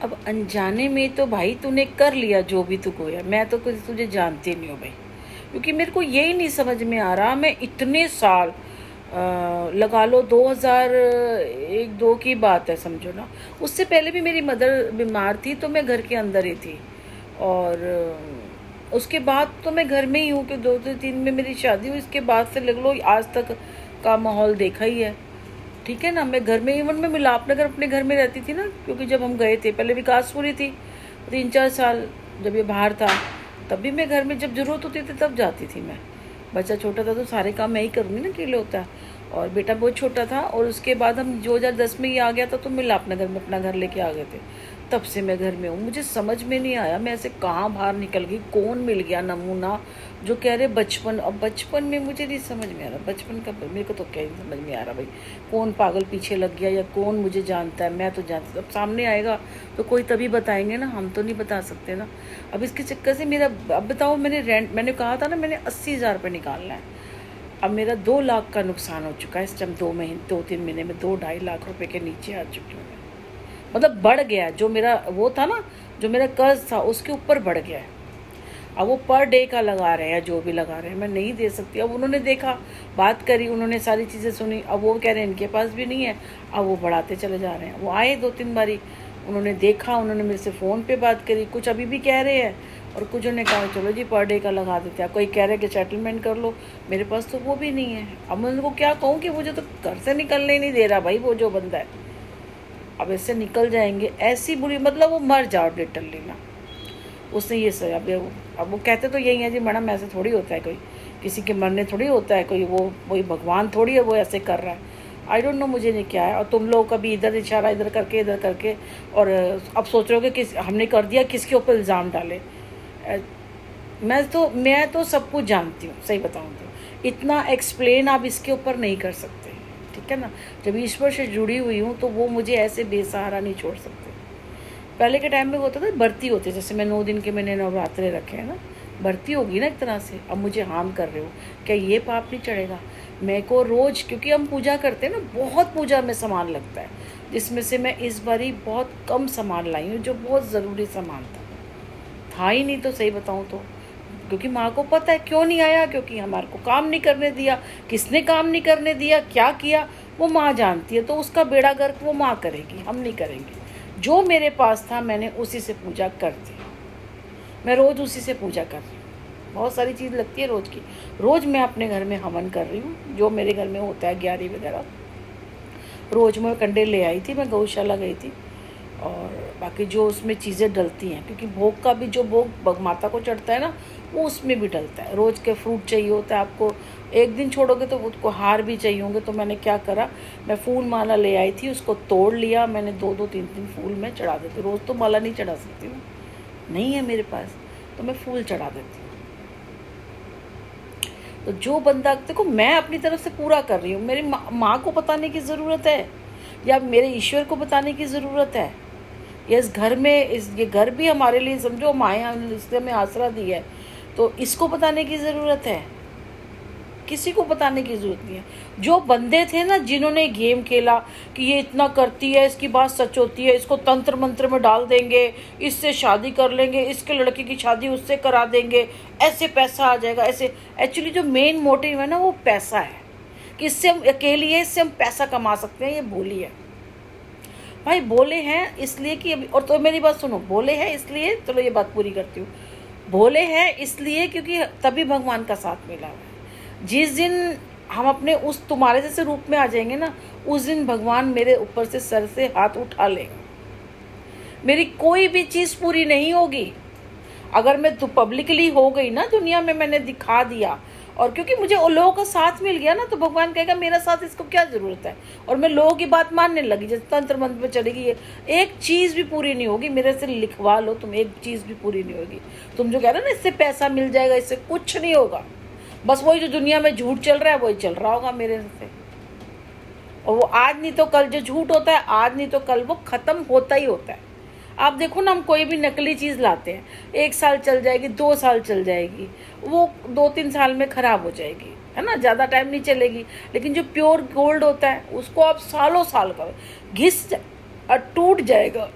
अब अनजाने में तो भाई तूने कर लिया जो भी तू कोया, मैं तो कुछ तुझे जानती नहीं हूँ भाई, क्योंकि मेरे को यही नहीं समझ में आ रहा। मैं इतने साल लगा लो 2001-2 की बात है समझो ना, उससे पहले भी मेरी मदर बीमार थी तो मैं घर के अंदर ही थी। और उसके बाद तो मैं घर में ही हूँ कि 2003 में मेरी शादी हुई, इसके बाद से लग लो आज तक का माहौल देखा ही है। ठीक है ना, मैं घर में, इवन मैं मिलाप नगर अपने घर में रहती थी ना, क्योंकि जब हम गए थे पहले विकासपुरी थी 3-4 साल, जब ये बाहर था तब भी मैं घर में जब जरूरत होती थी तब जाती थी मैं। बच्चा छोटा था तो सारे काम मैं ही करूँगी ना, अकेले होता है। और बेटा बहुत छोटा था, और उसके बाद हम 2010 में ही आ गया था तो मिलाप नगर में अपना घर लेके आ गए थे। तब से मैं घर में हूँ, मुझे समझ में नहीं आया मैं ऐसे कहाँ बाहर निकल गई, कौन मिल गया नमूना जो कह रहे बचपन। अब बचपन में मुझे नहीं समझ में आ रहा, बचपन का मेरे को तो क्या ही समझ में आ रहा भाई, कौन पागल पीछे लग गया या कौन मुझे जानता है। मैं तो जानती, अब सामने आएगा तो कोई तभी बताएंगे ना, हम तो नहीं बता सकते ना। अब इसके चक्कर से मेरा, अब बताओ, मैंने कहा था ना मैंने 80,000 रुपये निकालना है। अब मेरा 2 लाख का नुकसान हो चुका है इस टाइम, 2-3 महीने में 2-2.5 लाख रुपए के नीचे आ चुकी हूँ मैं। मतलब बढ़ गया, जो मेरा वो था ना, जो मेरा कर्ज था उसके ऊपर बढ़ गया है। अब वो पर डे का लगा रहे हैं, जो भी लगा रहे हैं, मैं नहीं दे सकती। अब उन्होंने देखा, बात करी, उन्होंने सारी चीज़ें सुनी, अब वो कह रहे हैं इनके पास भी नहीं है, अब वो बढ़ाते चले जा रहे हैं। वो आए 2-3 बारी, उन्होंने देखा, उन्होंने मेरे से फ़ोन पे बात करी, कुछ अभी भी कह रहे हैं और कुछ उन्होंने कहा चलो जी पर डे का लगा देते हैं। कोई कह रहे कि सेटलमेंट कर लो, मेरे पास तो वो भी नहीं है। अब मैं उनको क्या कहूँ कि मुझे तो घर से निकलने ही नहीं दे रहा भाई वो जो बंदा है। अब इससे निकल जाएंगे, ऐसी बुरी, मतलब वो मर जाओ लिटरली ना। उसने ये सर अब वो कहते तो यही है जी मैडम, ऐसे थोड़ी होता है, कोई किसी के मरने थोड़ी होता है, कोई भगवान थोड़ी है वो ऐसे कर रहा है। आई डोंट नो, मुझे नहीं क्या है। और तुम लोग कभी इधर इशारा इधर करके और अब सोच रहे हो कि किस हमने कर दिया, किसके ऊपर इल्ज़ाम डाले। मैं तो सब कुछ जानती हूँ, सही बताऊँ तो इतना एक्सप्लेन आप इसके ऊपर नहीं कर सकते। ठीक है ना, जब ईश्वर से जुड़ी हुई हूँ तो वो मुझे ऐसे बेसहारा नहीं छोड़ सकते। पहले के टाइम में होता था भर्ती होती, जैसे मैं 9 दिन के मैंने नवरात्रे रखे हैं ना, भर्ती होगी ना एक तरह से। अब मुझे हार्म कर रहे हो, क्या ये पाप नहीं चढ़ेगा मेरे को रोज़? क्योंकि हम पूजा करते हैं ना, बहुत पूजा में सामान लगता है, जिसमें से मैं इस बारी बहुत कम सामान लाई हूँ, जो बहुत ज़रूरी सामान था ही नहीं तो, सही बताऊँ तो। क्योंकि माँ को पता है क्यों नहीं आया, क्योंकि हमारे को काम नहीं करने दिया। किसने काम नहीं करने दिया, क्या किया, वो माँ जानती है। तो उसका बेड़ा गर्क वो माँ करेगी, हम नहीं करेंगे। जो मेरे पास था मैंने उसी से पूजा कर दी, मैं रोज़ उसी से पूजा कर रही हूँ। बहुत सारी चीज़ लगती है रोज़ की, रोज़ मैं अपने घर में हवन कर रही हूँ, जो मेरे घर में होता है, ग्यारह वगैरह रोज़ मैं कंडे ले आई थी, मैं गौशाला गई थी। और बाकी जो उसमें चीज़ें डलती हैं, क्योंकि भोग का भी जो भोग माता को चढ़ता है ना, वो उसमें भी डलता है। रोज़ के फ्रूट चाहिए होता है आपको, एक दिन छोड़ोगे तो उसको हार भी चाहिए होंगे। तो मैंने क्या करा, मैं फूल माला ले आई थी, उसको तोड़ लिया मैंने, 2-2 3-3 फूल मैं चढ़ा देती। रोज़ तो माला नहीं चढ़ा सकती ना, नहीं है मेरे पास, तो मैं फूल चढ़ा देती हूँ। तो जो बंदा, देखो मैं अपनी तरफ से पूरा कर रही हूँ, मेरी माँ को बताने की ज़रूरत है या मेरे ईश्वर को बताने की ज़रूरत है? या इस घर में, ये घर भी हमारे लिए समझो माया, इसने हमें आसरा दी है, तो इसको बताने की ज़रूरत है? किसी को बताने की ज़रूरत नहीं है। जो बंदे थे ना जिन्होंने गेम खेला कि ये इतना करती है, इसकी बात सच होती है, इसको तंत्र मंत्र में डाल देंगे, इससे शादी कर लेंगे, इसके लड़के की शादी उससे करा देंगे, ऐसे पैसा आ जाएगा, ऐसे। एक्चुअली जो मेन मोटिव है ना वो पैसा है, कि इससे हम अकेली है, इससे हम पैसा कमा सकते हैं, ये बोली है भाई। बोले हैं इसलिए कि अभी, और तो मेरी बात सुनो, बोले हैं इसलिए, चलो ये बात पूरी करती हूँ। बोले हैं इसलिए क्योंकि तभी भगवान का साथ मिला हुआ है। जिस दिन हम अपने उस तुम्हारे जैसे रूप में आ जाएंगे ना, उस दिन भगवान मेरे ऊपर से सर से हाथ उठा लेगा। मेरी कोई भी चीज़ पूरी नहीं होगी अगर मैं तो पब्लिकली हो गई ना दुनिया में, मैंने दिखा दिया। और क्योंकि मुझे उन लोगों का साथ मिल गया ना, तो भगवान कहेगा मेरा साथ इसको क्या ज़रूरत है। और मैं लोगों की बात मानने लगी, जैसे तंत्र मंत्र में चली गई, एक चीज़ भी पूरी नहीं होगी। मेरे से लिखवा लो तुम, एक चीज़ भी पूरी नहीं होगी। तुम जो कह रहे हो ना इससे पैसा मिल जाएगा, इससे कुछ नहीं होगा। बस वही जो दुनिया में झूठ चल रहा है वही चल रहा होगा मेरे से। और वो आज नहीं तो कल जो झूठ होता है, आज नहीं तो कल वो ख़त्म होता ही होता है। आप देखो ना, हम कोई भी नकली चीज़ लाते हैं, 1 साल चल जाएगी, 2 साल चल जाएगी, वो 2-3 साल में ख़राब हो जाएगी, है ना, ज़्यादा टाइम नहीं चलेगी। लेकिन जो प्योर गोल्ड होता है उसको आप सालों साल का घिस और टूट जाएगा।